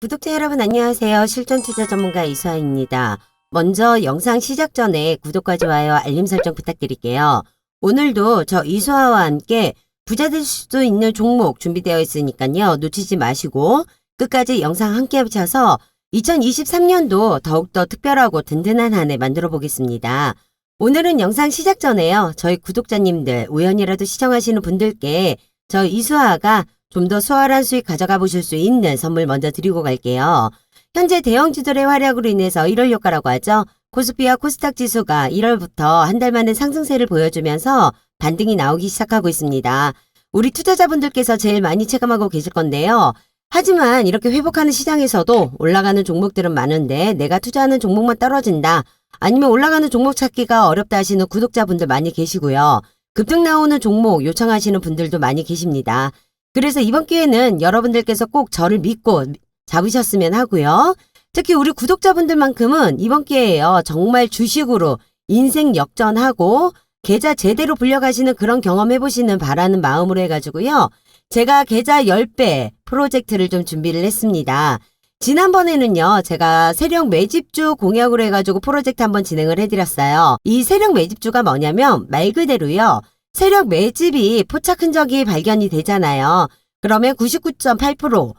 구독자 여러분 안녕하세요. 실전투자 전문가 이수아입니다. 먼저 영상 시작 전에 구독과 좋아요, 알림 설정 부탁드릴게요. 오늘도 저 이수아와 함께 부자 될 수도 있는 종목 준비되어 있으니까요. 놓치지 마시고 끝까지 영상 함께 하셔서 2023년도 더욱더 특별하고 든든한 한 해 만들어 보겠습니다. 오늘은 영상 시작 전에요. 저희 구독자님들 우연이라도 시청하시는 분들께 저 이수아가 좀 더 수월한 수익 가져가 보실 수 있는 선물 먼저 드리고 갈게요. 현재 대형주들의 활약으로 인해서 1월 효과라고 하죠. 코스피와 코스닥 지수가 1월부터 한 달 만에 상승세를 보여주면서 반등이 나오기 시작하고 있습니다. 우리 투자자분들께서 제일 많이 체감하고 계실 건데요. 하지만 이렇게 회복하는 시장에서도 올라가는 종목들은 많은데 내가 투자하는 종목만 떨어진다. 아니면 올라가는 종목 찾기가 어렵다 하시는 구독자분들 많이 계시고요. 급등 나오는 종목 요청하시는 분들도 많이 계십니다. 그래서 이번 기회는 여러분들께서 꼭 저를 믿고 잡으셨으면 하고요. 특히 우리 구독자분들만큼은 이번 기회에요. 정말 주식으로 인생 역전하고 계좌 제대로 불려가시는 그런 경험 해보시는 바라는 마음으로 해가지고요. 제가 계좌 10배 프로젝트를 좀 준비를 했습니다. 지난번에는요. 제가 세력 매집주 공약으로 해가지고 프로젝트 한번 진행을 해드렸어요. 이 세력 매집주가 뭐냐면 말 그대로요. 세력 매집이 포착 흔적이 발견이 되잖아요. 그러면 99.8%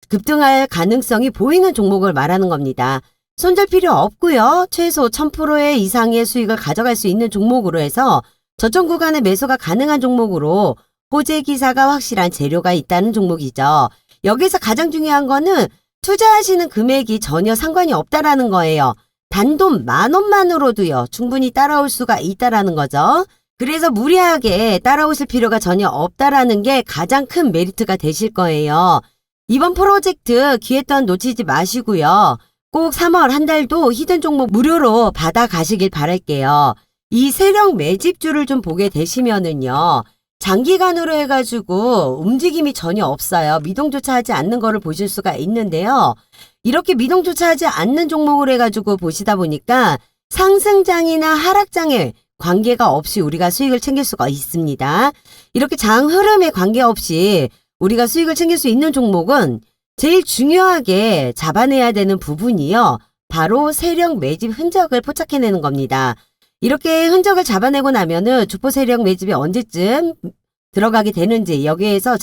급등할 가능성이 보이는 종목을 말하는 겁니다. 손절 필요 없고요. 최소 1000% 이상의 수익을 가져갈 수 있는 종목으로 해서 저점 구간의 매수가 가능한 종목으로 호재 기사가 확실한 재료가 있다는 종목이죠. 여기서 가장 중요한 거는 투자하시는 금액이 전혀 상관이 없다라는 거예요. 단돈 10,000원만으로도요. 충분히 따라올 수가 있다라는 거죠. 그래서 무리하게 따라오실 필요가 전혀 없다라는 게 가장 큰 메리트가 되실 거예요. 이번 프로젝트 기회 또한 놓치지 마시고요. 꼭 3월 한 달도 히든 종목 무료로 받아 가시길 바랄게요. 이 세력 매집주를 좀 보게 되시면은요. 장기간으로 해가지고 움직임이 전혀 없어요. 미동조차 하지 않는 거를 보실 수가 있는데요. 이렇게 미동조차 하지 않는 종목을 해가지고 보시다 보니까 상승장이나 하락장에 관계가 없이 우리가 수익을 챙길 수가 있습니다. 이렇게 장 흐름에 관계없이 우리가 수익을 챙길 수 있는 종목은 제일 중요하게 잡아내야 되는 부분이요. 바로 세력 매집 흔적을 포착해내는 겁니다. 이렇게 흔적을 잡아내고 나면은 주포 세력 매집이 언제쯤 들어가게 되는지 여기에서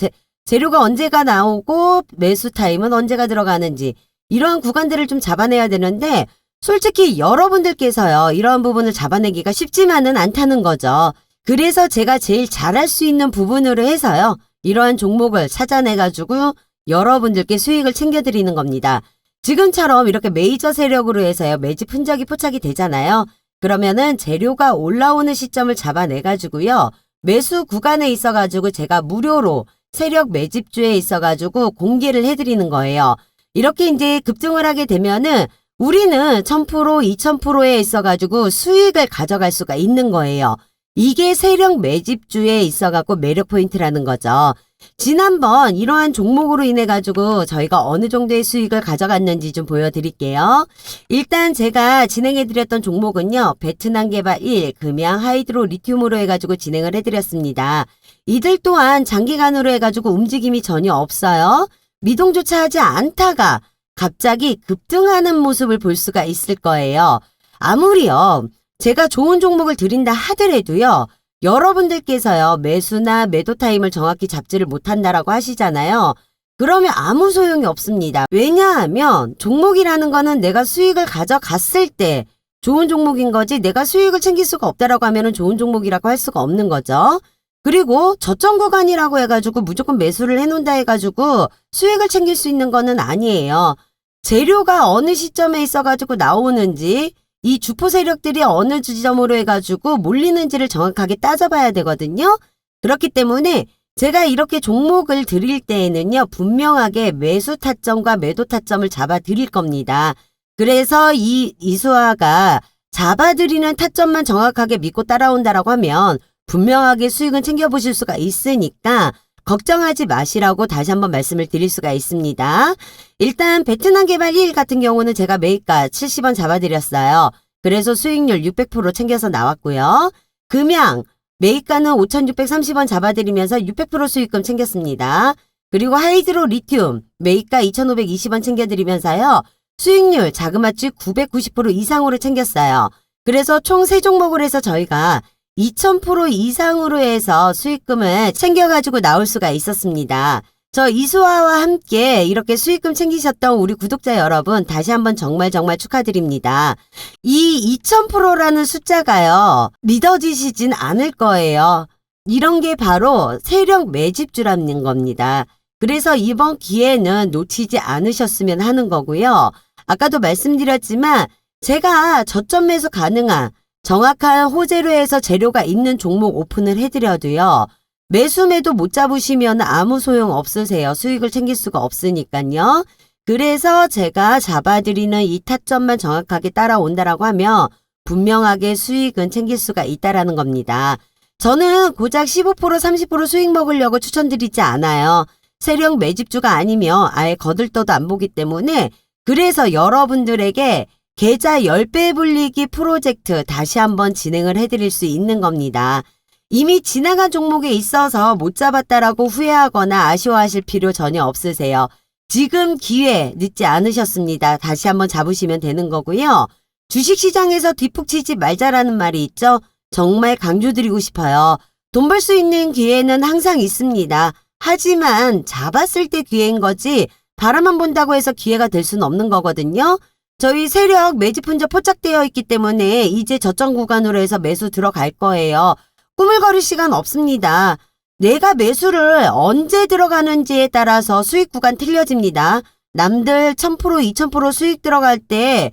재료가 언제가 나오고 매수 타임은 언제가 들어가는지 이러한 구간들을 좀 잡아내야 되는데 솔직히 여러분들께서요. 이러한 부분을 잡아내기가 쉽지만은 않다는 거죠. 그래서 제가 제일 잘할 수 있는 부분으로 해서요. 이러한 종목을 찾아내가지고 여러분들께 수익을 챙겨드리는 겁니다. 지금처럼 이렇게 메이저 세력으로 해서요. 매집 흔적이 포착이 되잖아요. 그러면은 재료가 올라오는 시점을 잡아내가지고요. 매수 구간에 있어가지고 제가 무료로 세력 매집주에 있어가지고 공개를 해드리는 거예요. 이렇게 이제 급등을 하게 되면은 우리는 1000%, 2000%에 있어가지고 수익을 가져갈 수가 있는 거예요. 이게 세력 매집주에 있어갖고 매력 포인트라는 거죠. 지난번 이러한 종목으로 인해가지고 저희가 어느 정도의 수익을 가져갔는지 좀 보여드릴게요. 일단 제가 진행해드렸던 종목은요. 베트남 개발 1, 금양 하이드로 리튬으로 해가지고 진행을 해드렸습니다. 이들 또한 장기간으로 해가지고 움직임이 전혀 없어요. 미동조차 하지 않다가 갑자기 급등하는 모습을 볼 수가 있을 거예요. 아무리요. 제가 좋은 종목을 드린다 하더라도요. 여러분들께서요. 매수나 매도 타임을 정확히 잡지를 못한다라고 하시잖아요. 그러면 아무 소용이 없습니다. 왜냐하면 종목이라는 거는 내가 수익을 가져갔을 때 좋은 종목인 거지 내가 수익을 챙길 수가 없다라고 하면은 좋은 종목이라고 할 수가 없는 거죠. 그리고 저점 구간이라고 해가지고 무조건 매수를 해놓는다 해가지고 수익을 챙길 수 있는 거는 아니에요. 재료가 어느 시점에 있어가지고 나오는지 이 주포 세력들이 어느 지점으로 해가지고 몰리는지를 정확하게 따져봐야 되거든요. 그렇기 때문에 제가 이렇게 종목을 드릴 때에는요. 분명하게 매수 타점과 매도 타점을 잡아 드릴 겁니다. 그래서 이 이수아가 잡아드리는 타점만 정확하게 믿고 따라온다라고 하면 분명하게 수익은 챙겨보실 수가 있으니까 걱정하지 마시라고 다시 한번 말씀을 드릴 수가 있습니다. 일단 베트남 개발 1 같은 경우는 제가 매입가 70원 잡아드렸어요. 그래서 수익률 600% 챙겨서 나왔고요. 금양 매입가는 5,630원 잡아드리면서 600% 수익금 챙겼습니다. 그리고 하이드로 리튬 매입가 2,520원 챙겨드리면서요. 수익률 자그마치 990% 이상으로 챙겼어요. 그래서 총 3종목을 해서 저희가 2,000% 이상으로 해서 수익금을 챙겨가지고 나올 수가 있었습니다. 저 이수아와 함께 이렇게 수익금 챙기셨던 우리 구독자 여러분 다시 한번 정말 축하드립니다. 이 2000%라는 숫자가요. 믿어지시진 않을 거예요. 이런 게 바로 세력 매집주라는 겁니다. 그래서 이번 기회는 놓치지 않으셨으면 하는 거고요. 아까도 말씀드렸지만 제가 저점 매수 가능한 정확한 호재로 해서 재료가 있는 종목 오픈을 해드려도요. 매수매도 못 잡으시면 아무 소용 없으세요. 수익을 챙길 수가 없으니까요. 그래서 제가 잡아드리는 이 타점만 정확하게 따라온다라고 하면 분명하게 수익은 챙길 수가 있다라는 겁니다. 저는 고작 15% 30% 수익 먹으려고 추천드리지 않아요. 세력 매집주가 아니면 아예 거들떠도 안 보기 때문에 그래서 여러분들에게 계좌 10배 불리기 프로젝트 다시 한번 진행을 해드릴 수 있는 겁니다. 이미 지나간 종목에 있어서 못 잡았다라고 후회하거나 아쉬워하실 필요 전혀 없으세요. 지금 기회 늦지 않으셨습니다. 다시 한번 잡으시면 되는 거고요. 주식시장에서 뒷북 치지 말자라는 말이 있죠. 정말 강조드리고 싶어요. 돈 벌 수 있는 기회는 항상 있습니다. 하지만 잡았을 때 기회인 거지 바라만 본다고 해서 기회가 될 수는 없는 거거든요. 저희 세력 매집 혼자 포착되어 있기 때문에 이제 저점 구간으로 해서 매수 들어갈 거예요. 꾸물거릴 시간 없습니다. 내가 매수를 언제 들어가는지에 따라서 수익 구간 틀려집니다. 남들 1000%, 2000% 수익 들어갈 때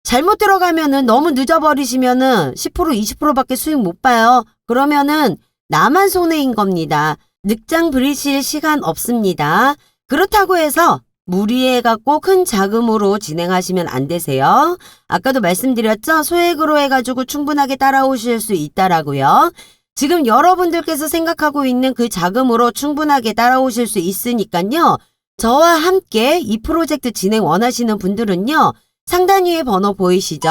잘못 들어가면은 너무 늦어버리시면은 10%, 20%밖에 수익 못 봐요. 그러면은 나만 손해인 겁니다. 늑장 부리실 시간 없습니다. 그렇다고 해서 무리해갖고 큰 자금으로 진행하시면 안 되세요. 아까도 말씀드렸죠? 소액으로 해가지고 충분하게 따라오실 수 있다라고요. 지금 여러분들께서 생각하고 있는 그 자금으로 충분하게 따라오실 수 있으니까요. 저와 함께 이 프로젝트 진행 원하시는 분들은요. 상단 위에 번호 보이시죠?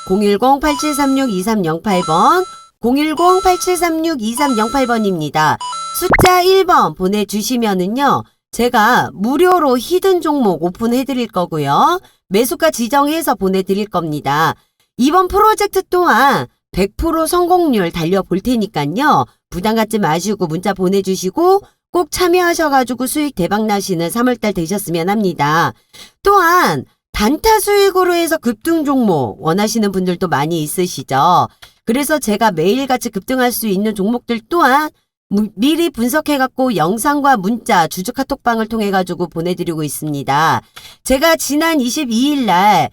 010-8736-2308번 010-8736-2308번입니다. 숫자 1번 보내주시면은요. 제가 무료로 히든 종목 오픈해드릴 거고요. 매수가 지정해서 보내드릴 겁니다. 이번 프로젝트 또한 100% 성공률 달려볼 테니까요. 부담 갖지 마시고 문자 보내주시고 꼭 참여하셔가지고 수익 대박 나시는 3월달 되셨으면 합니다. 또한 단타 수익으로 해서 급등 종목 원하시는 분들도 많이 있으시죠. 그래서 제가 매일같이 급등할 수 있는 종목들 또한 미리 분석해갖고 영상과 문자, 주주 카톡방을 통해가지고 보내드리고 있습니다. 제가 지난 22일 날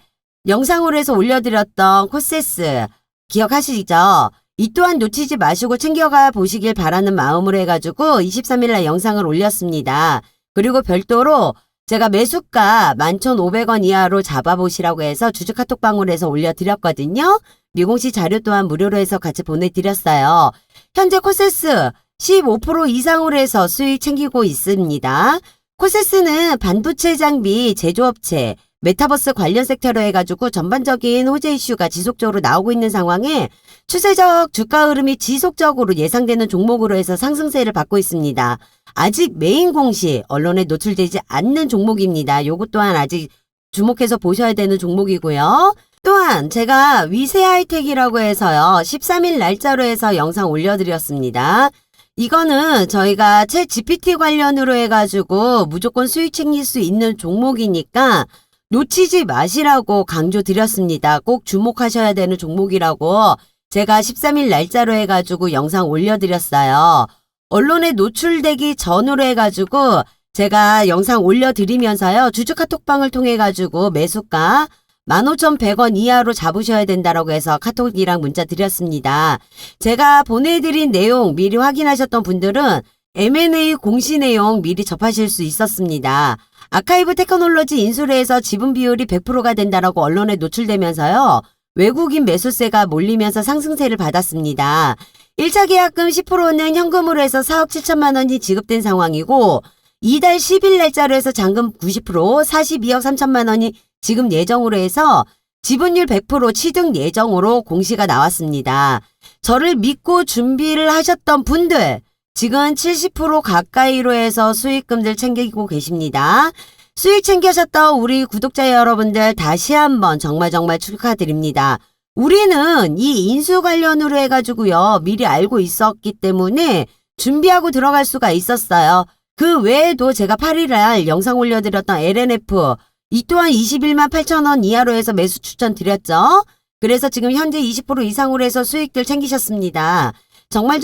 영상으로 해서 올려드렸던 코세스 기억하시죠? 이 또한 놓치지 마시고 챙겨가 보시길 바라는 마음으로 해가지고 23일 날 영상을 올렸습니다. 그리고 별도로 제가 매수가 11,500원 이하로 잡아보시라고 해서 주주 카톡방으로 해서 올려드렸거든요. 미공시 자료 또한 무료로 해서 같이 보내드렸어요. 현재 코세스 15% 이상으로 해서 수익 챙기고 있습니다. 코세스는 반도체 장비 제조업체, 메타버스 관련 섹터로 해가지고 전반적인 호재 이슈가 지속적으로 나오고 있는 상황에 추세적 주가 흐름이 지속적으로 예상되는 종목으로 해서 상승세를 받고 있습니다. 아직 메인 공시 언론에 노출되지 않는 종목입니다. 요것 또한 아직 주목해서 보셔야 되는 종목이고요. 또한 제가 위세 하이텍이라고 해서요. 13일 날짜로 해서 영상 올려드렸습니다. 이거는 저희가 챗 GPT 관련으로 해가지고 무조건 수익 챙길 수 있는 종목이니까 놓치지 마시라고 강조드렸습니다. 꼭 주목하셔야 되는 종목이라고 제가 13일 날짜로 해가지고 영상 올려드렸어요. 언론에 노출되기 전으로 해가지고 제가 영상 올려드리면서요. 주주 카톡방을 통해가지고 매수가 15,100원 이하로 잡으셔야 된다라고 해서 카톡이랑 문자 드렸습니다. 제가 보내드린 내용 미리 확인하셨던 분들은 M&A 공시 내용 미리 접하실 수 있었습니다. 아카이브 테크놀로지 인수를 해서 지분 비율이 100%가 된다라고 언론에 노출되면서요. 외국인 매수세가 몰리면서 상승세를 받았습니다. 1차 계약금 10%는 현금으로 해서 4억 7천만 원이 지급된 상황이고 이달 10일 날짜로 해서 잔금 90% 42억 3천만 원이 지금 예정으로 해서 지분율 100% 취득 예정으로 공시가 나왔습니다. 저를 믿고 준비를 하셨던 분들 지금 70% 가까이로 해서 수익금들 챙기고 계십니다. 수익 챙겨셨던 우리 구독자 여러분들 다시 한번 정말 축하드립니다. 우리는 이 인수 관련으로 해가지고요. 미리 알고 있었기 때문에 준비하고 들어갈 수가 있었어요. 그 외에도 제가 8일날 영상 올려드렸던 LNF 이 또한 21만 8천원 이하로 해서 매수 추천 드렸죠. 그래서 지금 현재 20% 이상으로 해서 수익들 챙기셨습니다. 정말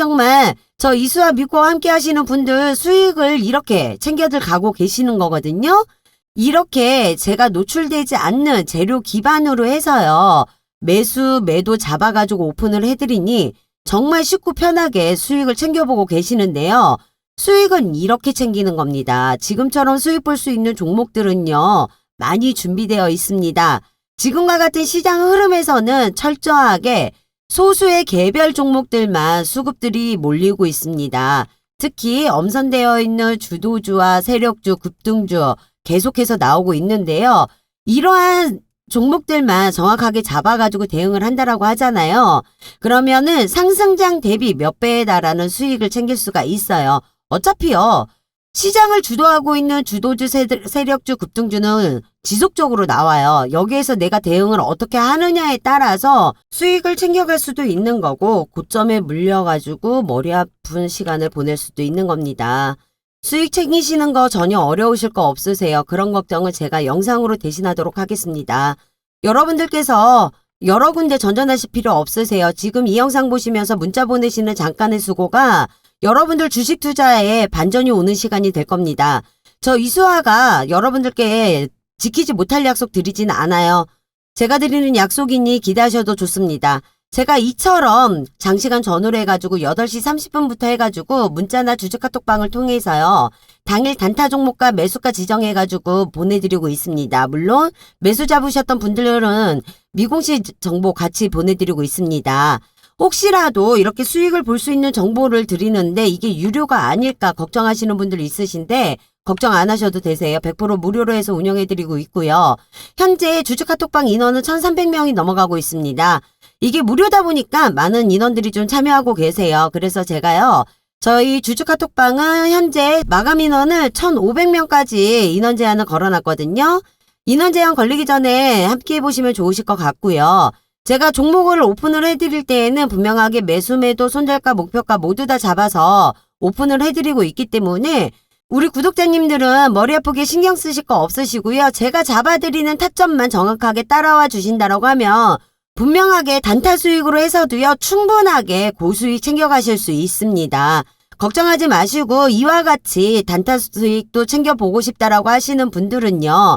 저 이수와 믿고 함께 하시는 분들 수익을 이렇게 챙겨들 가고 계시는 거거든요. 이렇게 제가 노출되지 않는 재료 기반으로 해서요. 매수, 매도 잡아가지고 오픈을 해드리니 정말 쉽고 편하게 수익을 챙겨보고 계시는데요. 수익은 이렇게 챙기는 겁니다. 지금처럼 수익 볼 수 있는 종목들은요. 많이 준비되어 있습니다. 지금과 같은 시장 흐름에서는 철저하게 소수의 개별 종목들만 수급들이 몰리고 있습니다. 특히 엄선되어 있는 주도주와 세력주, 급등주 계속해서 나오고 있는데요. 이러한 종목들만 정확하게 잡아가지고 대응을 한다라고 하잖아요. 그러면은 상승장 대비 몇 배에 달하는 수익을 챙길 수가 있어요. 어차피요. 시장을 주도하고 있는 주도주, 세력주, 급등주는 지속적으로 나와요. 여기에서 내가 대응을 어떻게 하느냐에 따라서 수익을 챙겨갈 수도 있는 거고 고점에 물려가지고 머리 아픈 시간을 보낼 수도 있는 겁니다. 수익 챙기시는 거 전혀 어려우실 거 없으세요. 그런 걱정을 제가 영상으로 대신하도록 하겠습니다. 여러분들께서 여러 군데 전전하실 필요 없으세요. 지금 이 영상 보시면서 문자 보내시는 잠깐의 수고가 여러분들 주식 투자에 반전이 오는 시간이 될 겁니다. 저 이수아가 여러분들께 지키지 못할 약속 드리진 않아요. 제가 드리는 약속이니 기대하셔도 좋습니다. 제가 이처럼 장시간 전후로 해가지고 8시 30분부터 해가지고 문자나 주주카톡방을 통해서요. 당일 단타 종목과 매수가 지정해가지고 보내드리고 있습니다. 물론 매수 잡으셨던 분들은 미공식 정보 같이 보내드리고 있습니다. 혹시라도 이렇게 수익을 볼 수 있는 정보를 드리는데 이게 유료가 아닐까 걱정하시는 분들 있으신데 걱정 안 하셔도 되세요. 100% 무료로 해서 운영해드리고 있고요. 현재 주주카톡방 인원은 1,300명이 넘어가고 있습니다. 이게 무료다 보니까 많은 인원들이 좀 참여하고 계세요. 그래서 제가요. 저희 주주카톡방은 현재 마감 인원을 1,500명까지 인원 제한을 걸어놨거든요. 인원 제한 걸리기 전에 함께 해보시면 좋으실 것 같고요. 제가 종목을 오픈을 해드릴 때에는 분명하게 매수, 매도, 손절가, 목표가 모두 다 잡아서 오픈을 해드리고 있기 때문에 우리 구독자님들은 머리 아프게 신경 쓰실 거 없으시고요. 제가 잡아드리는 타점만 정확하게 따라와 주신다라고 하면 분명하게 단타 수익으로 해서도요. 충분하게 고수익 챙겨가실 수 있습니다. 걱정하지 마시고 이와 같이 단타 수익도 챙겨보고 싶다라고 하시는 분들은요.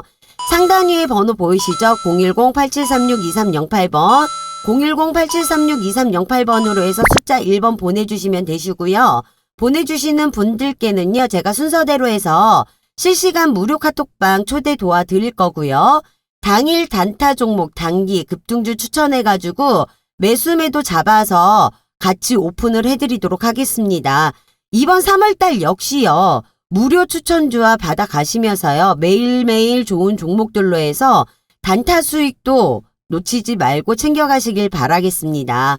상단 위에 번호 보이시죠? 010-8736-2308번 010-8736-2308번으로 해서 숫자 1번 보내주시면 되시고요. 보내주시는 분들께는요. 제가 순서대로 해서 실시간 무료 카톡방 초대 도와드릴 거고요. 당일 단타 종목 단기 급등주 추천해가지고 매수매도 잡아서 같이 오픈을 해드리도록 하겠습니다. 이번 3월달 역시요. 무료 추천주와 받아가시면서요. 매일매일 좋은 종목들로 해서 단타 수익도 놓치지 말고 챙겨가시길 바라겠습니다.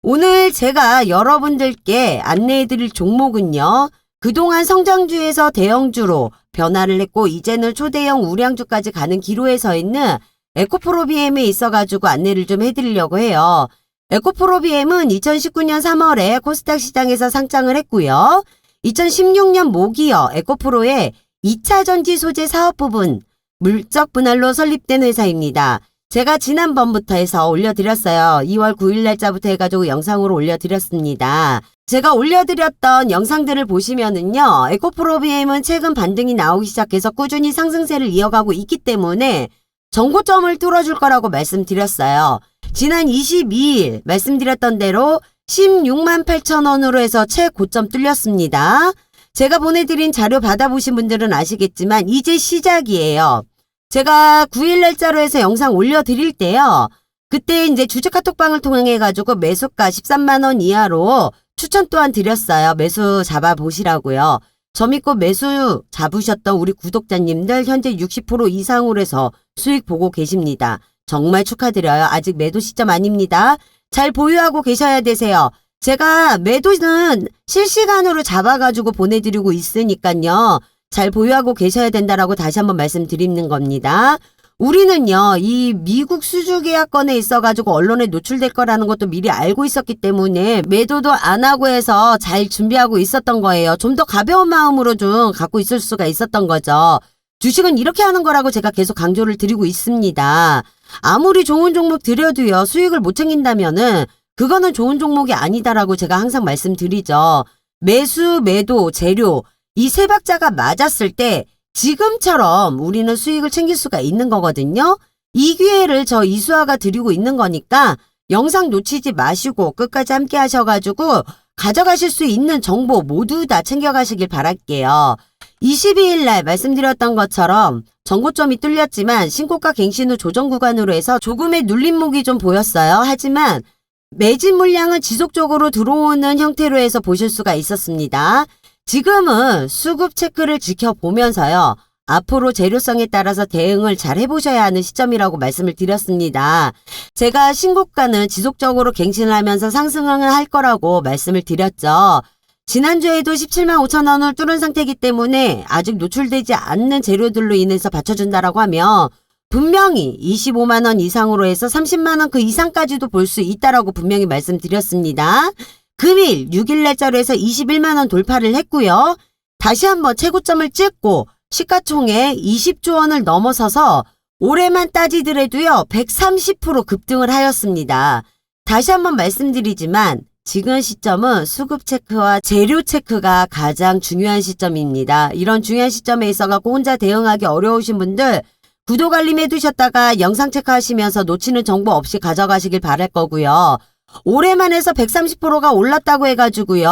오늘 제가 여러분들께 안내해드릴 종목은요. 그동안 성장주에서 대형주로 변화를 했고 이제는 초대형 우량주까지 가는 기로에 서 있는 에코프로비엠에 있어가지고 안내를 좀 해드리려고 해요. 에코프로비엠은 2019년 3월에 코스닥 시장에서 상장을 했고요. 2016년 모기어 에코프로의 2차 전지 소재 사업 부분 물적 분할로 설립된 회사입니다. 제가 지난번부터 해서 올려드렸어요. 2월 9일 날짜부터 해가지고 영상으로 올려드렸습니다. 제가 올려드렸던 영상들을 보시면은요. 에코프로비엠은 최근 반등이 나오기 시작해서 꾸준히 상승세를 이어가고 있기 때문에 정고점을 뚫어줄 거라고 말씀드렸어요. 지난 22일 말씀드렸던 대로 16만 8천원으로 해서 최고점 뚫렸습니다. 제가 보내드린 자료 받아보신 분들은 아시겠지만 이제 시작이에요. 제가 9일 날짜로 해서 영상 올려드릴 때요. 그때 이제 주주카톡방을 통해 가지고 매수가 13만원 이하로 추천 또한 드렸어요. 매수 잡아보시라고요. 저 믿고 매수 잡으셨던 우리 구독자님들 현재 60% 이상으로 해서 수익 보고 계십니다. 정말 축하드려요. 아직 매도 시점 아닙니다. 잘 보유하고 계셔야 되세요. 제가 매도는 실시간으로 잡아가지고 보내드리고 있으니까요. 잘 보유하고 계셔야 된다라고 다시 한번 말씀드리는 겁니다. 우리는요, 이 미국 수주 계약건에 있어가지고 언론에 노출될 거라는 것도 미리 알고 있었기 때문에 매도도 안 하고 해서 잘 준비하고 있었던 거예요. 좀 더 가벼운 마음으로 좀 갖고 있을 수가 있었던 거죠. 주식은 이렇게 하는 거라고 제가 계속 강조를 드리고 있습니다. 아무리 좋은 종목 들여도요, 수익을 못 챙긴다면은 그거는 좋은 종목이 아니다라고 제가 항상 말씀드리죠. 매수, 매도, 재료 이 세 박자가 맞았을 때 지금처럼 우리는 수익을 챙길 수가 있는 거거든요. 이 기회를 저 이수아가 드리고 있는 거니까 영상 놓치지 마시고 끝까지 함께 하셔가지고 가져가실 수 있는 정보 모두 다 챙겨가시길 바랄게요. 22일 날 말씀드렸던 것처럼 전고점이 뚫렸지만 신고가 갱신 후 조정 구간으로 해서 조금의 눌림목이 좀 보였어요. 하지만 매집 물량은 지속적으로 들어오는 형태로 해서 보실 수가 있었습니다. 지금은 수급 체크를 지켜보면서요. 앞으로 재료성에 따라서 대응을 잘 해보셔야 하는 시점이라고 말씀을 드렸습니다. 제가 신고가는 지속적으로 갱신을 하면서 상승을 할 거라고 말씀을 드렸죠. 지난주에도 17만 5천 원을 뚫은 상태이기 때문에 아직 노출되지 않는 재료들로 인해서 받쳐준다라고 하면 분명히 25만 원 이상으로 해서 30만 원 그 이상까지도 볼 수 있다라고 분명히 말씀드렸습니다. 금일 6일 날짜로 해서 21만 원 돌파를 했고요. 다시 한번 최고점을 찍고 시가총액 20조 원을 넘어서서 올해만 따지더라도요 130% 급등을 하였습니다. 다시 한번 말씀드리지만 지금 시점은 수급 체크와 재료 체크가 가장 중요한 시점입니다. 이런 중요한 시점에 있어갖고 혼자 대응하기 어려우신 분들 구독 알림 해두셨다가 영상 체크하시면서 놓치는 정보 없이 가져가시길 바랄 거고요. 올해만 해서 130%가 올랐다고 해가지고요.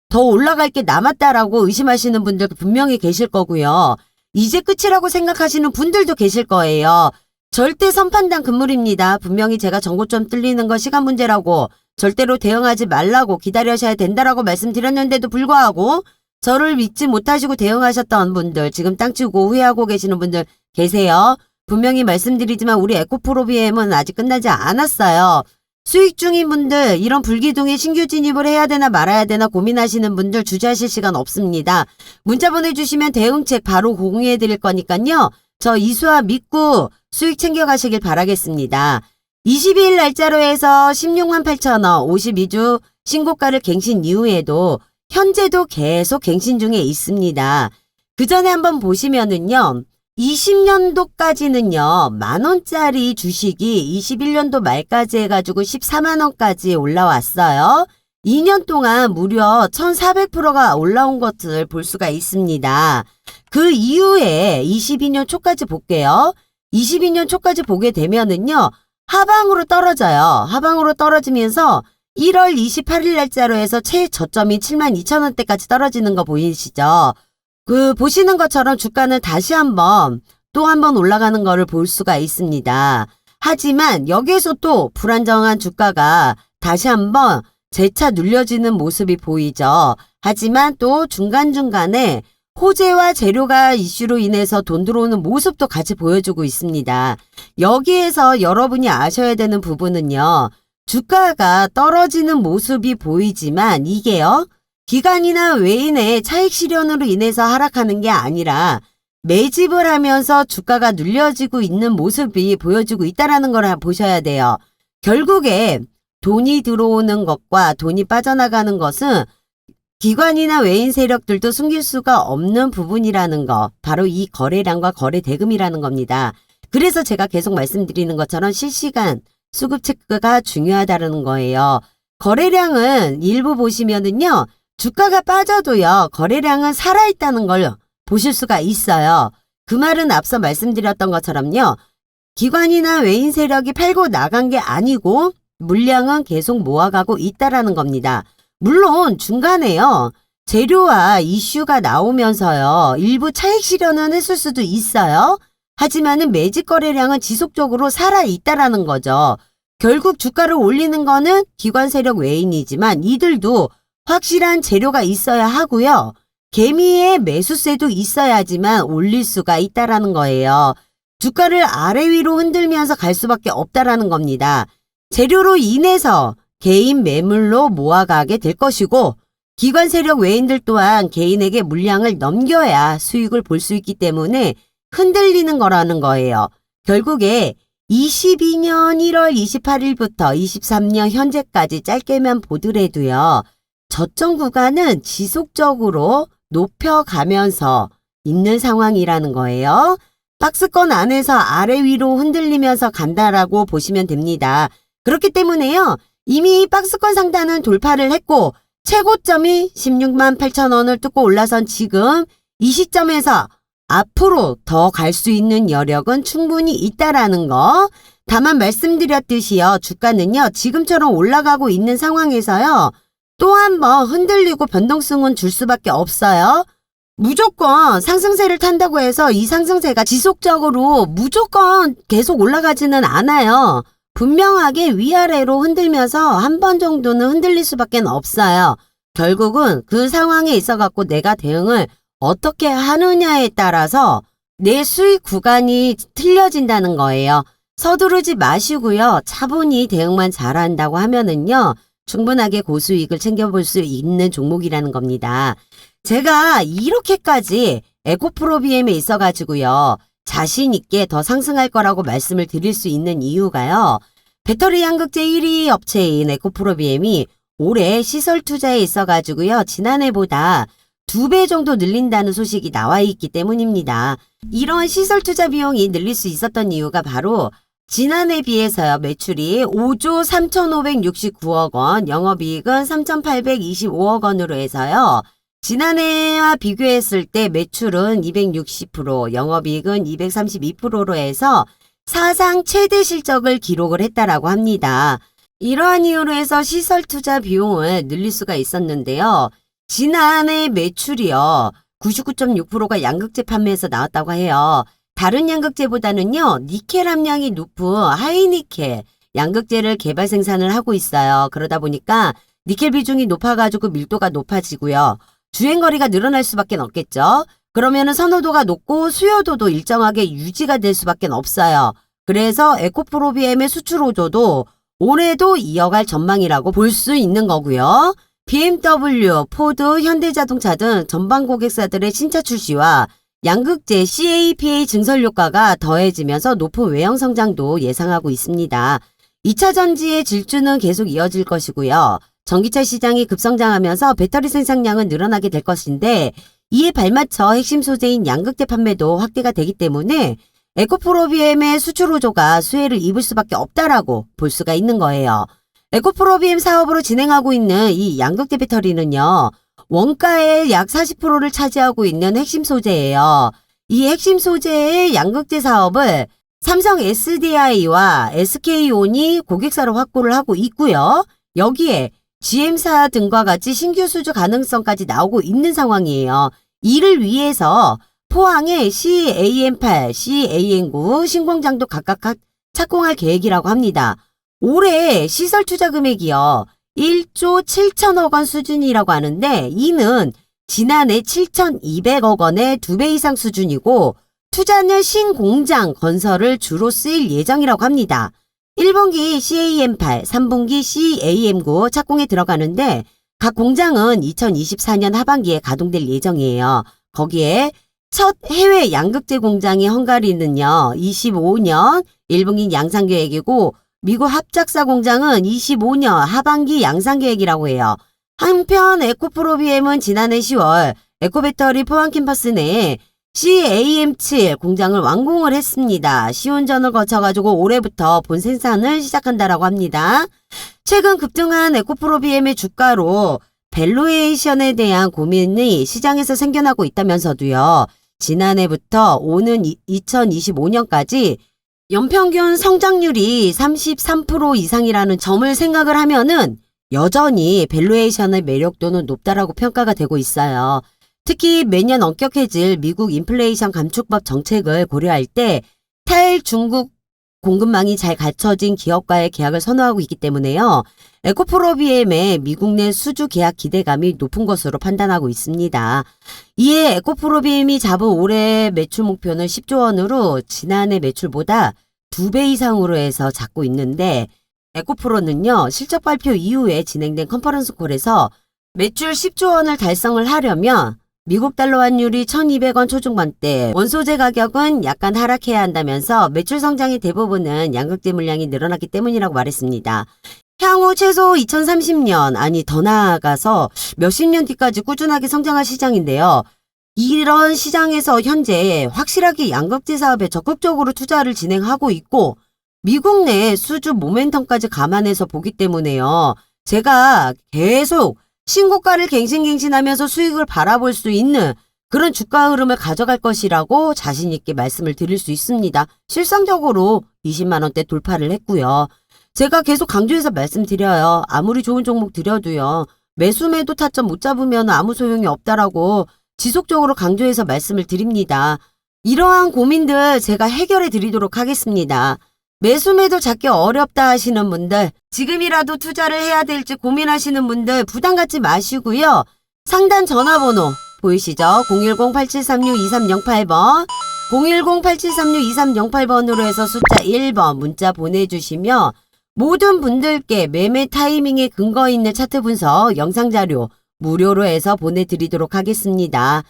더 올라갈 게 남았다라고 의심하시는 분들 분명히 계실 거고요. 이제 끝이라고 생각하시는 분들도 계실 거예요. 절대 선판단 금물입니다. 분명히 제가 전고점 뚫리는 건 시간 문제라고 절대로 대응하지 말라고 기다려셔야 된다라고 말씀드렸는데도 불구하고 저를 믿지 못하시고 대응하셨던 분들 지금 땅 치고 후회하고 계시는 분들 계세요. 분명히 말씀드리지만 우리 에코프로비엠은 아직 끝나지 않았어요. 수익 중인 분들 이런 불기둥에 신규 진입을 해야 되나 말아야 되나 고민하시는 분들 주저하실 시간 없습니다. 문자 보내주시면 대응책 바로 공유해 드릴 거니까요. 저 이수아 믿고 수익 챙겨가시길 바라겠습니다. 22일 날짜로 해서 16만 8천 원 52주 신고가를 갱신 이후에도 현재도 계속 갱신 중에 있습니다. 그 전에 한번 보시면은요. 20년도까지는요. 만원짜리 주식이 21년도 말까지 해가지고 14만원까지 올라왔어요. 2년 동안 무려 1400%가 올라온 것을 볼 수가 있습니다. 그 이후에 22년 초까지 볼게요. 22년 초까지 보게 되면은요. 하방으로 떨어져요. 하방으로 떨어지면서 1월 28일 날짜로 해서 최저점인 72,000원대까지 떨어지는 거 보이시죠? 보시는 것처럼 주가는 다시 한번 또 한 번 올라가는 거를 볼 수가 있습니다. 하지만 여기에서 또 불안정한 주가가 다시 한번 재차 눌려지는 모습이 보이죠. 하지만 또 중간중간에 호재와 재료가 이슈로 인해서 돈 들어오는 모습도 같이 보여주고 있습니다. 여기에서 여러분이 아셔야 되는 부분은요. 주가가 떨어지는 모습이 보이지만 이게요. 기관이나 외인의 차익 실현으로 인해서 하락하는 게 아니라 매집을 하면서 주가가 눌려지고 있는 모습이 보여지고 있다는 걸 보셔야 돼요. 결국에 돈이 들어오는 것과 돈이 빠져나가는 것은 기관이나 외인 세력들도 숨길 수가 없는 부분이라는 거. 바로 이 거래량과 거래 대금이라는 겁니다. 그래서 제가 계속 말씀드리는 것처럼 실시간 수급 체크가 중요하다는 거예요. 거래량은 일부 보시면은요. 주가가 빠져도요. 거래량은 살아있다는 걸 보실 수가 있어요. 그 말은 앞서 말씀드렸던 것처럼요. 기관이나 외인 세력이 팔고 나간 게 아니고 물량은 계속 모아가고 있다라는 겁니다. 물론 중간에요. 재료와 이슈가 나오면서요. 일부 차익 실현은 했을 수도 있어요. 하지만은 매집 거래량은 지속적으로 살아있다라는 거죠. 결국 주가를 올리는 거는 기관 세력 외인이지만 이들도 확실한 재료가 있어야 하고요. 개미의 매수세도 있어야지만 올릴 수가 있다라는 거예요. 주가를 아래 위로 흔들면서 갈 수밖에 없다라는 겁니다. 재료로 인해서 개인 매물로 모아가게 될 것이고 기관 세력 외인들 또한 개인에게 물량을 넘겨야 수익을 볼 수 있기 때문에 흔들리는 거라는 거예요. 결국에 22년 1월 28일부터 23년 현재까지 짧게만 보더라도요. 저점 구간은 지속적으로 높여가면서 있는 상황이라는 거예요. 박스권 안에서 아래 위로 흔들리면서 간다라고 보시면 됩니다. 그렇기 때문에요. 이미 박스권 상단은 돌파를 했고 최고점이 16만 8천 원을 뚫고 올라선 지금 이 시점에서 앞으로 더 갈 수 있는 여력은 충분히 있다라는 거. 다만 말씀드렸듯이요. 주가는요. 지금처럼 올라가고 있는 상황에서요. 또 한 번 흔들리고 변동성은 줄 수밖에 없어요. 무조건 상승세를 탄다고 해서 이 상승세가 지속적으로 무조건 계속 올라가지는 않아요. 분명하게 위아래로 흔들면서 한 번 정도는 흔들릴 수밖에 없어요. 결국은 그 상황에 있어갖고 내가 대응을 어떻게 하느냐에 따라서 내 수익 구간이 틀려진다는 거예요. 서두르지 마시고요. 차분히 대응만 잘한다고 하면은요. 충분하게 고수익을 챙겨볼 수 있는 종목이라는 겁니다. 제가 이렇게까지 에코프로비엠에 있어가지고요. 자신 있게 더 상승할 거라고 말씀을 드릴 수 있는 이유가요. 배터리 양극재 1위 업체인 에코프로비엠이 올해 시설 투자에 있어가지고요. 지난해보다 2배 정도 늘린다는 소식이 나와 있기 때문입니다. 이런 시설 투자 비용이 늘릴 수 있었던 이유가 바로 지난해 비해서요. 매출이 5조 3,569억 원, 영업이익은 3,825억 원으로 해서요. 지난해와 비교했을 때 매출은 260%, 영업이익은 232%로 해서 사상 최대 실적을 기록을 했다라고 합니다. 이러한 이유로 해서 시설 투자 비용을 늘릴 수가 있었는데요. 지난해 매출이요. 99.6%가 양극재 판매에서 나왔다고 해요. 다른 양극재보다는요. 니켈 함량이 높은 하이니켈 양극재를 개발 생산을 하고 있어요. 그러다 보니까 니켈 비중이 높아가지고 밀도가 높아지고요. 주행거리가 늘어날 수밖에 없겠죠. 그러면은 선호도가 높고 수요도도 일정하게 유지가 될 수밖에 없어요. 그래서 에코프로비엠의 수출 호조도 올해도 이어갈 전망이라고 볼 수 있는 거고요. BMW, 포드, 현대자동차 등 전방 고객사들의 신차 출시와 양극재 CAPA 증설 효과가 더해지면서 높은 외형 성장도 예상하고 있습니다. 2차 전지의 질주는 계속 이어질 것이고요. 전기차 시장이 급성장하면서 배터리 생산량은 늘어나게 될 것인데 이에 발맞춰 핵심 소재인 양극재 판매도 확대가 되기 때문에 에코프로비엠의 수출 호조가 수혜를 입을 수밖에 없다라고 볼 수가 있는 거예요. 에코프로비엠 사업으로 진행하고 있는 이 양극재 배터리는요. 원가의 약 40%를 차지하고 있는 핵심 소재예요. 이 핵심 소재의 양극재 사업을 삼성 SDI와 SK온이 고객사로 확보를 하고 있고요. 여기에 GM사 등과 같이 신규 수주 가능성까지 나오고 있는 상황이에요. 이를 위해서 포항에 CAM8, CAM9 신공장도 각각 착공할 계획이라고 합니다. 올해 시설 투자 금액이요. 1조 7천억 원 수준이라고 하는데 이는 지난해 7,200억 원의 2배 이상 수준이고 투자는 신공장 건설을 주로 쓰일 예정이라고 합니다. 1분기 CAM8, 3분기 CAM9 착공에 들어가는데 각 공장은 2024년 하반기에 가동될 예정이에요. 거기에 첫 해외 양극재 공장이 헝가리는요. 25년 1분기 양산 계획이고 미국 합작사 공장은 25년 하반기 양산 계획이라고 해요. 한편 에코프로비엠은 지난해 10월 에코배터리 포항 캠퍼스 내에 CAM7 공장을 완공을 했습니다. 시운전을 거쳐가지고 올해부터 본 생산을 시작한다라고 합니다. 최근 급등한 에코프로비엠의 주가로 밸류에이션에 대한 고민이 시장에서 생겨나고 있다면서도요. 지난해부터 오는 2025년까지 연평균 성장률이 33% 이상이라는 점을 생각을 하면은 여전히 밸류에이션의 매력도는 높다라고 평가가 되고 있어요. 특히 매년 엄격해질 미국 인플레이션 감축법 정책을 고려할 때 탈중국 공급망이 잘 갖춰진 기업과의 계약을 선호하고 있기 때문에요. 에코프로비엠의 미국 내 수주 계약 기대감이 높은 것으로 판단하고 있습니다. 이에 에코프로비엠이 잡은 올해 매출 목표는 10조 원으로 지난해 매출보다 2배 이상으로 해서 잡고 있는데 에코프로는요. 실적 발표 이후에 진행된 컨퍼런스 콜에서 매출 10조 원을 달성을 하려면 미국 달러 환율이 1,200원 초중반대, 원소재 가격은 약간 하락해야 한다면서 매출 성장의 대부분은 양극재 물량이 늘어났기 때문이라고 말했습니다. 향후 최소 2030년, 아니 더 나아가서 몇십 년 뒤까지 꾸준하게 성장할 시장인데요. 이런 시장에서 현재 확실하게 양극재 사업에 적극적으로 투자를 진행하고 있고 미국 내 수주 모멘텀까지 감안해서 보기 때문에요. 제가 계속 신고가를 갱신하면서 수익을 바라볼 수 있는 그런 주가 흐름을 가져갈 것이라고 자신 있게 말씀을 드릴 수 있습니다. 실상적으로 20만 원대 돌파를 했고요. 제가 계속 강조해서 말씀드려요. 아무리 좋은 종목 드려도요. 매수 매도 타점 못 잡으면 아무 소용이 없다라고 지속적으로 강조해서 말씀을 드립니다. 이러한 고민들 제가 해결해 드리도록 하겠습니다. 매수매도 잡기 어렵다 하시는 분들, 지금이라도 투자를 해야 될지 고민하시는 분들 부담 갖지 마시고요. 상단 전화번호 보이시죠? 010-8736-2308번 010-8736-2308번으로 해서 숫자 1번 문자 보내주시면 모든 분들께 매매 타이밍에 근거 있는 차트 분석 영상자료 무료로 해서 보내드리도록 하겠습니다.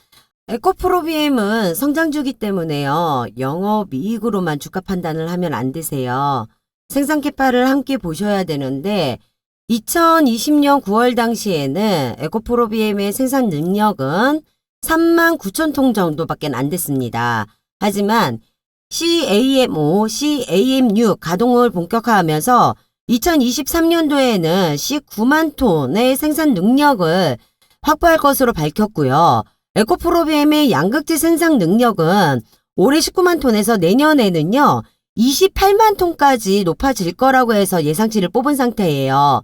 에코프로비엠은 성장주기 때문에요. 영업이익으로만 주가 판단을 하면 안 되세요. 생산 캐파를 함께 보셔야 되는데 2020년 9월 당시에는 에코프로비엠의 생산 능력은 39,000통 정도밖에 안 됐습니다. 하지만 CAM5, CAM6 가동을 본격화하면서 2023년도에는 19만 톤의 생산 능력을 확보할 것으로 밝혔고요. 에코프로비엠의 양극재 생산 능력은 올해 19만 톤에서 내년에는요 28만 톤까지 높아질 거라고 해서 예상치를 뽑은 상태예요.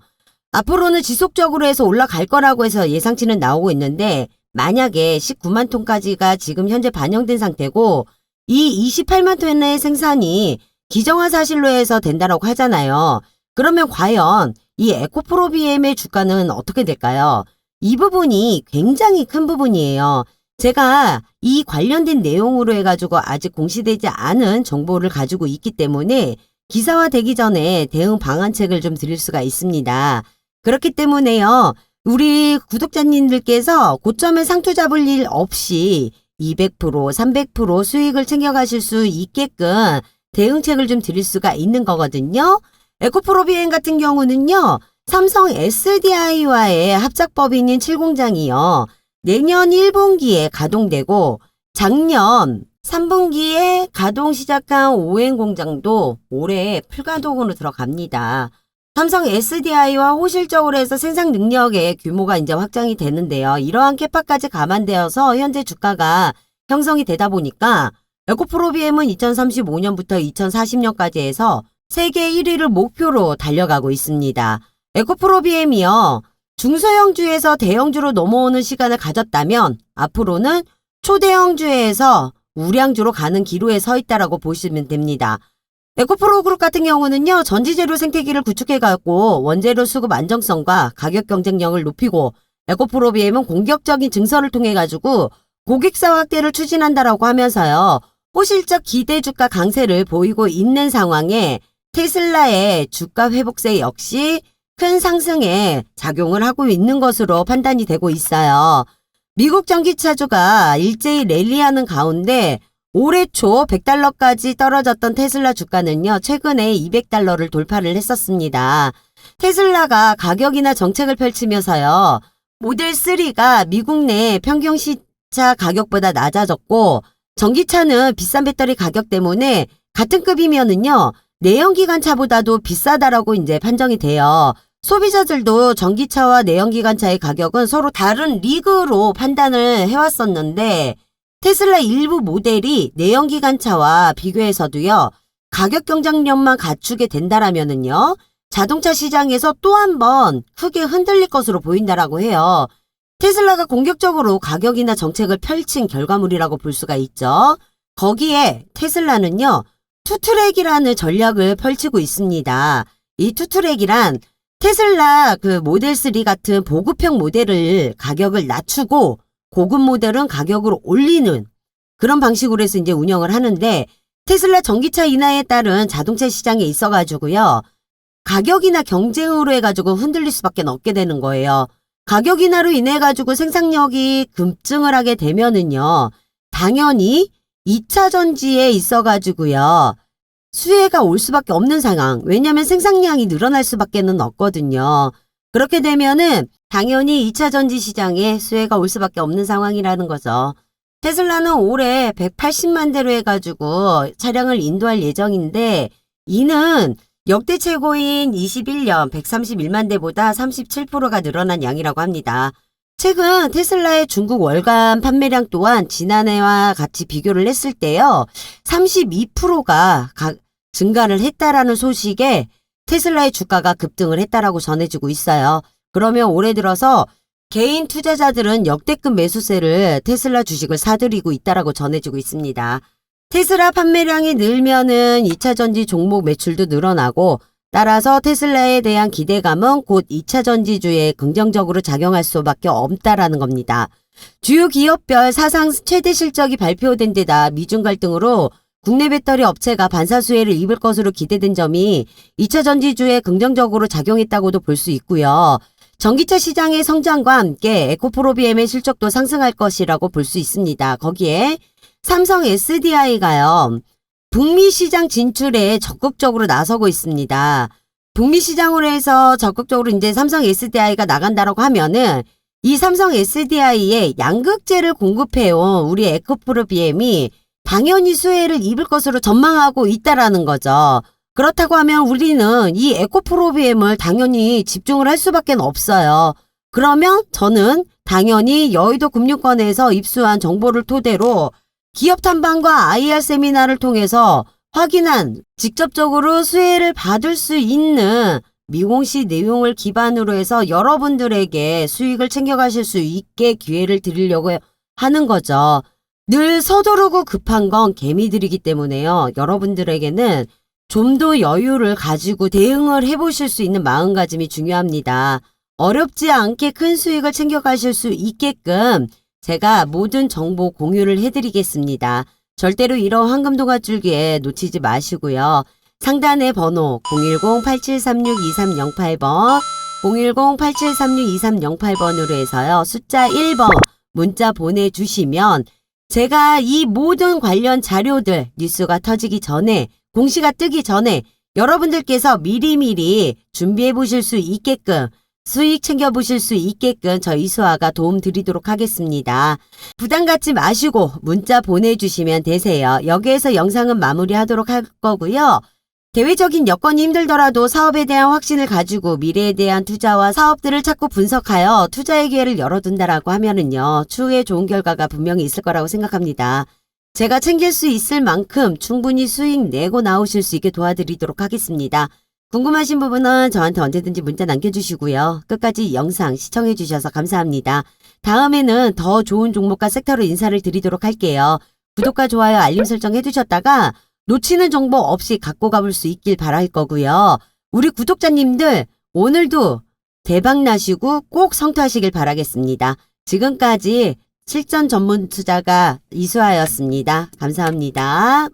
앞으로는 지속적으로 해서 올라갈 거라고 해서 예상치는 나오고 있는데 만약에 19만 톤까지가 지금 현재 반영된 상태고 이 28만 톤의 생산이 기정사실로 해서 된다라고 하잖아요. 그러면 과연 이 에코프로비엠의 주가는 어떻게 될까요? 이 부분이 굉장히 큰 부분이에요. 제가 이 관련된 내용으로 해가지고 아직 공시되지 않은 정보를 가지고 있기 때문에 기사화되기 전에 대응 방안책을 좀 드릴 수가 있습니다. 그렇기 때문에요. 우리 구독자님들께서 고점에 상투 잡을 일 없이 200%, 300% 수익을 챙겨가실 수 있게끔 대응책을 좀 드릴 수가 있는 거거든요. 에코프로비엠 같은 경우는요. 삼성 SDI와의 합작법인인 7공장이요. 내년 1분기에 가동되고 작년 3분기에 가동 시작한 5행 공장도 올해 풀가동으로 들어갑니다. 삼성 SDI와 호실적으로 해서 생산 능력의 규모가 이제 확장이 되는데요. 이러한 캐파까지 감안되어서 현재 주가가 형성이 되다 보니까 에코프로비엠은 2035년부터 2040년까지 해서 세계 1위를 목표로 달려가고 있습니다. 에코프로비엠이요. 중소형주에서 대형주로 넘어오는 시간을 가졌다면 앞으로는 초대형주에서 우량주로 가는 기로에 서 있다라고 보시면 됩니다. 에코프로그룹 같은 경우는요. 전지재료 생태계를 구축해가고 원재료 수급 안정성과 가격 경쟁력을 높이고 에코프로비엠은 공격적인 증설을 통해가지고 고객사 확대를 추진한다라고 하면서요. 호실적 기대 주가 강세를 보이고 있는 상황에 테슬라의 주가 회복세 역시 큰 상승에 작용을 하고 있는 것으로 판단이 되고 있어요. 미국 전기차주가 일제히 랠리하는 가운데 올해 초 100달러까지 떨어졌던 테슬라 주가는요. 최근에 200달러를 돌파를 했었습니다. 테슬라가 가격이나 정책을 펼치면서요. 모델 3가 미국 내 평균 시차 가격보다 낮아졌고 전기차는 비싼 배터리 가격 때문에 같은 급이면은요. 내연기관차보다도 비싸다라고 이제 판정이 돼요. 소비자들도 전기차와 내연기관차의 가격은 서로 다른 리그로 판단을 해왔었는데 테슬라 일부 모델이 내연기관차와 비교해서도요. 가격 경쟁력만 갖추게 된다라면은요. 자동차 시장에서 또 한 번 크게 흔들릴 것으로 보인다라고 해요. 테슬라가 공격적으로 가격이나 정책을 펼친 결과물이라고 볼 수가 있죠. 거기에 테슬라는요. 투트랙이라는 전략을 펼치고 있습니다. 이 투트랙이란 테슬라 그 모델 3 같은 보급형 모델을 가격을 낮추고 고급 모델은 가격을 올리는 그런 방식으로 해서 이제 운영을 하는데 테슬라 전기차 인하에 따른 자동차 시장에 있어가지고요. 가격이나 경쟁으로 해가지고 흔들릴 수밖에 없게 되는 거예요. 가격 인하로 인해 가지고 생산력이 급증을 하게 되면은요. 당연히 2차 전지에 있어 가지고요. 수혜가 올 수밖에 없는 상황. 왜냐하면 생산량이 늘어날 수밖에는 없거든요. 그렇게 되면은 당연히 2차 전지 시장에 수혜가 올 수밖에 없는 상황이라는 거죠. 테슬라는 올해 180만 대로 해가지고 차량을 인도할 예정인데 이는 역대 최고인 21년 131만 대보다 37%가 늘어난 양이라고 합니다. 최근 테슬라의 중국 월간 판매량 또한 지난해와 같이 비교를 했을 때요. 32%가 증가를 했다라는 소식에 테슬라의 주가가 급등을 했다라고 전해지고 있어요. 그러면 올해 들어서 개인 투자자들은 역대급 매수세를 테슬라 주식을 사들이고 있다라고 전해지고 있습니다. 테슬라 판매량이 늘면은 2차 전지 종목 매출도 늘어나고 따라서 테슬라에 대한 기대감은 곧 2차 전지주에 긍정적으로 작용할 수밖에 없다라는 겁니다. 주요 기업별 사상 최대 실적이 발표된 데다 미중 갈등으로 국내 배터리 업체가 반사 수혜를 입을 것으로 기대된 점이 2차 전지주에 긍정적으로 작용했다고도 볼 수 있고요. 전기차 시장의 성장과 함께 에코프로비엠의 실적도 상승할 것이라고 볼 수 있습니다. 거기에 삼성 SDI가요. 북미 시장 진출에 적극적으로 나서고 있습니다. 북미 시장으로 해서 적극적으로 이제 삼성 SDI가 나간다라고 하면은 이 삼성 SDI에 양극재를 공급해온 우리 에코프로비엠이 당연히 수혜를 입을 것으로 전망하고 있다라는 거죠. 그렇다고 하면 우리는 이 에코프로비엠을 당연히 집중을 할 수밖에 없어요. 그러면 저는 당연히 여의도 금융권에서 입수한 정보를 토대로 기업 탐방과 IR 세미나를 통해서 확인한 직접적으로 수혜를 받을 수 있는 미공시 내용을 기반으로 해서 여러분들에게 수익을 챙겨가실 수 있게 기회를 드리려고 하는 거죠. 늘 서두르고 급한 건 개미들이기 때문에요. 여러분들에게는 좀 더 여유를 가지고 대응을 해보실 수 있는 마음가짐이 중요합니다. 어렵지 않게 큰 수익을 챙겨가실 수 있게끔 제가 모든 정보 공유를 해드리겠습니다. 절대로 이런 황금동아줄기에 놓치지 마시고요. 상단의 번호 010-8736-2308번 010-8736-2308번으로 해서요. 숫자 1번 문자 보내주시면 제가 이 모든 관련 자료들 뉴스가 터지기 전에 공시가 뜨기 전에 여러분들께서 미리미리 준비해 보실 수 있게끔 수익 챙겨 보실 수 있게끔 저 이수아가 도움 드리도록 하겠습니다. 부담 갖지 마시고 문자 보내주시면 되세요. 여기에서 영상은 마무리하도록 할 거고요. 대외적인 여건이 힘들더라도 사업에 대한 확신을 가지고 미래에 대한 투자와 사업들을 자꾸 분석하여 투자의 기회를 열어둔다라고 하면은요. 추후에 좋은 결과가 분명히 있을 거라고 생각합니다. 제가 챙길 수 있을 만큼 충분히 수익 내고 나오실 수 있게 도와드리도록 하겠습니다. 궁금하신 부분은 저한테 언제든지 문자 남겨주시고요. 끝까지 영상 시청해주셔서 감사합니다. 다음에는 더 좋은 종목과 섹터로 인사를 드리도록 할게요. 구독과 좋아요 알림 설정 해두셨다가 놓치는 정보 없이 갖고 가볼 수 있길 바랄 거고요. 우리 구독자님들 오늘도 대박 나시고 꼭 성투하시길 바라겠습니다. 지금까지 실전 전문 투자가 이수아였습니다. 감사합니다.